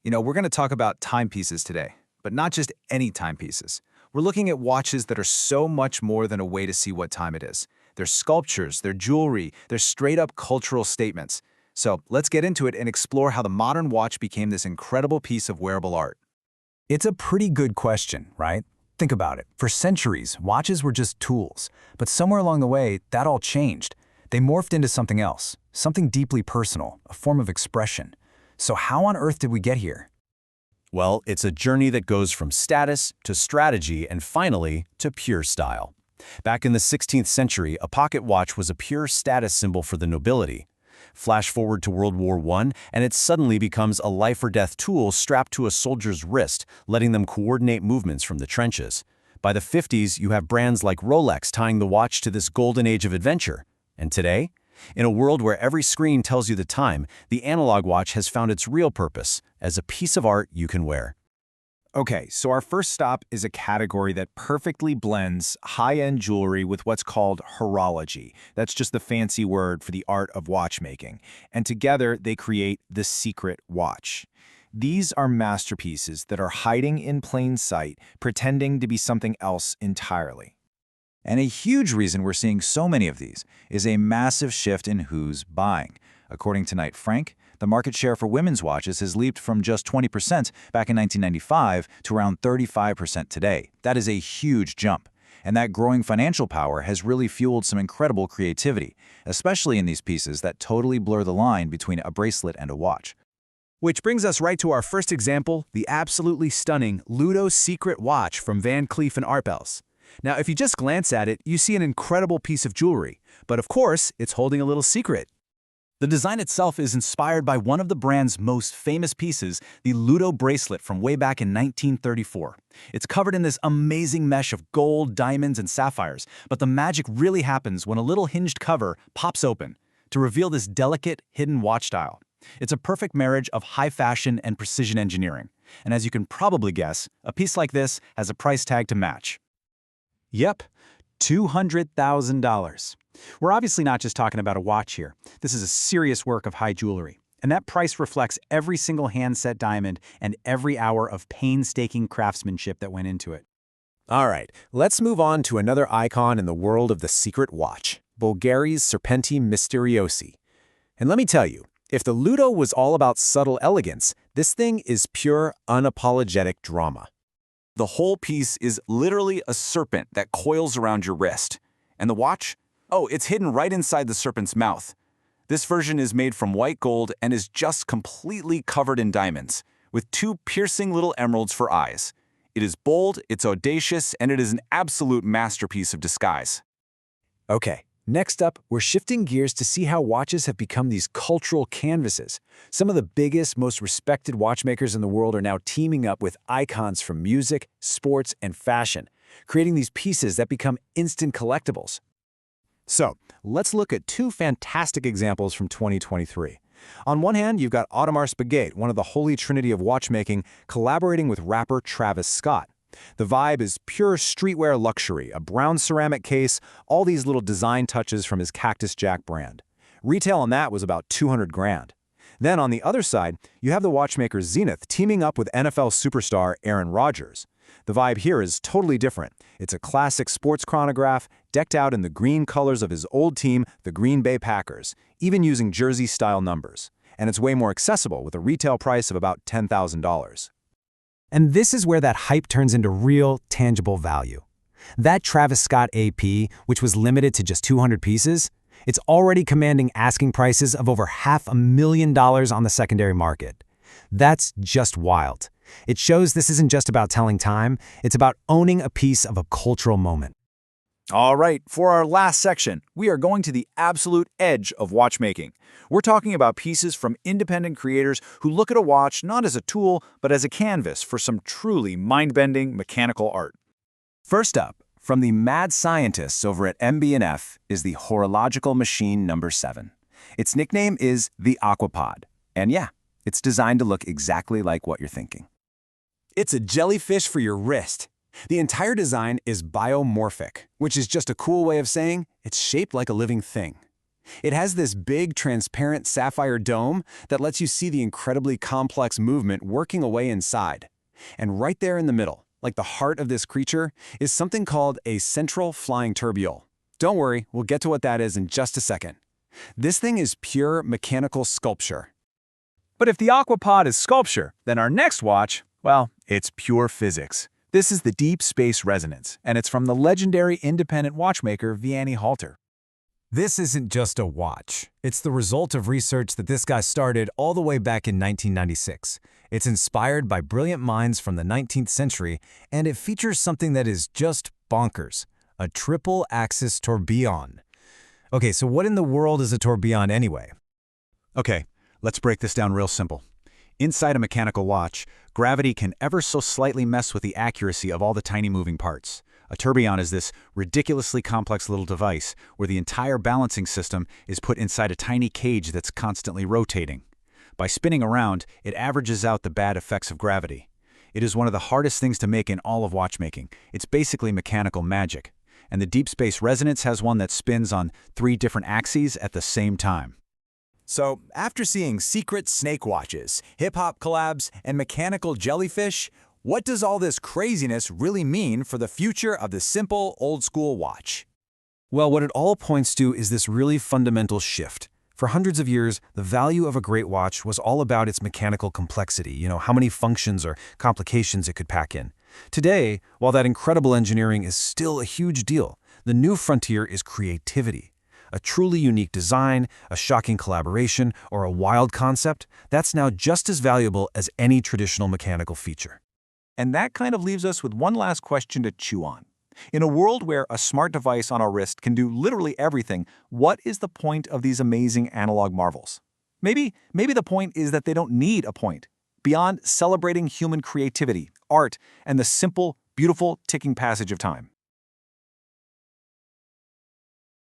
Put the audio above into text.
We're going to talk about timepieces today, but not just any timepieces. We're looking at watches that are so much more than a way to see what time it is. They're sculptures, they're jewelry, they're straight-up cultural statements. So let's get into it and explore how the modern watch became this incredible piece of wearable art. It's a pretty good question, right? Think about it. For centuries, watches were just tools. But somewhere along the way, that all changed. They morphed into something else, something deeply personal, a form of expression. So how on earth did we get here? Well, it's a journey that goes from status to strategy and finally to pure style. Back in the 16th century, a pocket watch was a pure status symbol for the nobility. Flash forward to World War I, and it suddenly becomes a life-or-death tool strapped to a soldier's wrist, letting them coordinate movements from the trenches. By the 50s, you have brands like Rolex tying the watch to this golden age of adventure. And today? In a world where every screen tells you the time, the analog watch has found its real purpose as a piece of art you can wear. Okay, so our first stop is a category that perfectly blends high-end jewelry with what's called horology. That's just the fancy word for the art of watchmaking. And together, they create the secret watch. These are masterpieces that are hiding in plain sight, pretending to be something else entirely. And a huge reason we're seeing so many of these is a massive shift in who's buying. According to Knight Frank, the market share for women's watches has leaped from just 20% back in 1995 to around 35% today. That is a huge jump. And that growing financial power has really fueled some incredible creativity, especially in these pieces that totally blur the line between a bracelet and a watch. Which brings us right to our first example, the absolutely stunning Ludo Secret Watch from Van Cleef & Arpels. Now, if you just glance at it, you see an incredible piece of jewelry, but of course, it's holding a little secret. The design itself is inspired by one of the brand's most famous pieces, the Ludo bracelet from way back in 1934. It's covered in this amazing mesh of gold, diamonds, and sapphires, but the magic really happens when a little hinged cover pops open to reveal this delicate, hidden watch dial. It's a perfect marriage of high fashion and precision engineering. And as you can probably guess, a piece like this has a price tag to match. Yep, $200,000. We're obviously not just talking about a watch here. This is a serious work of high jewelry. And that price reflects every single hand-set diamond and every hour of painstaking craftsmanship that went into it. All right, let's move on to another icon in the world of the secret watch, Bulgari's Serpenti Misteriosi. And let me tell you, if the Ludo was all about subtle elegance, this thing is pure, unapologetic drama. The whole piece is literally a serpent that coils around your wrist. And the watch? Oh, it's hidden right inside the serpent's mouth. This version is made from white gold and is just completely covered in diamonds, with two piercing little emeralds for eyes. It is bold, it's audacious, and it is an absolute masterpiece of disguise. Okay, next up, we're shifting gears to see how watches have become these cultural canvases. Some of the biggest, most respected watchmakers in the world are now teaming up with icons from music, sports, and fashion, creating these pieces that become instant collectibles. So, let's look at two fantastic examples from 2023. On one hand, you've got Audemars Piguet, one of the holy trinity of watchmaking, collaborating with rapper Travis Scott. The vibe is pure streetwear luxury, a brown ceramic case, all these little design touches from his Cactus Jack brand. Retail on that was about 200 grand. Then on the other side, you have the watchmaker Zenith teaming up with NFL superstar Aaron Rodgers. The vibe here is totally different. It's a classic sports chronograph, decked out in the green colors of his old team, the Green Bay Packers, even using jersey-style numbers. And it's way more accessible with a retail price of about $10,000. And this is where that hype turns into real, tangible value. That Travis Scott AP, which was limited to just 200 pieces, it's already commanding asking prices of over $500,000 on the secondary market. That's just wild. It shows this isn't just about telling time, it's about owning a piece of a cultural moment. All right, for our last section, we are going to the absolute edge of watchmaking. We're talking about pieces from independent creators who look at a watch not as a tool, but as a canvas for some truly mind-bending mechanical art. First up, from the mad scientists over at MB&F is the horological machine number 7. Its nickname is the Aquapod. And yeah, it's designed to look exactly like what you're thinking. It's a jellyfish for your wrist. The entire design is biomorphic, which is just a cool way of saying it's shaped like a living thing. It has this big, transparent sapphire dome that lets you see the incredibly complex movement working away inside. And right there in the middle, like the heart of this creature, is something called a central flying turbule. Don't worry, we'll get to what that is in just a second. This thing is pure mechanical sculpture. But if the Aquapod is sculpture, then our next watch, well, it's pure physics. This is the Deep Space Resonance, and it's from the legendary independent watchmaker Vianney Halter. This isn't just a watch. It's the result of research that this guy started all the way back in 1996. It's inspired by brilliant minds from the 19th century, and it features something that is just bonkers, a triple-axis tourbillon. Okay, so what in the world is a tourbillon anyway? Okay, let's break this down real simple. Inside a mechanical watch, gravity can ever so slightly mess with the accuracy of all the tiny moving parts. A tourbillon is this ridiculously complex little device where the entire balancing system is put inside a tiny cage that's constantly rotating. By spinning around, it averages out the bad effects of gravity. It is one of the hardest things to make in all of watchmaking. It's basically mechanical magic. And the Deep Space Resonance has one that spins on 3 different axes at the same time. So, after seeing secret snake watches, hip-hop collabs, and mechanical jellyfish, what does all this craziness really mean for the future of the simple, old-school watch? Well, what it all points to is this really fundamental shift. For hundreds of years, the value of a great watch was all about its mechanical complexity, how many functions or complications it could pack in. Today, while that incredible engineering is still a huge deal, the new frontier is creativity. A truly unique design, a shocking collaboration, or a wild concept, that's now just as valuable as any traditional mechanical feature. And that kind of leaves us with one last question to chew on. In a world where a smart device on our wrist can do literally everything, what is the point of these amazing analog marvels? Maybe the point is that they don't need a point. Beyond celebrating human creativity, art, and the simple, beautiful ticking passage of time.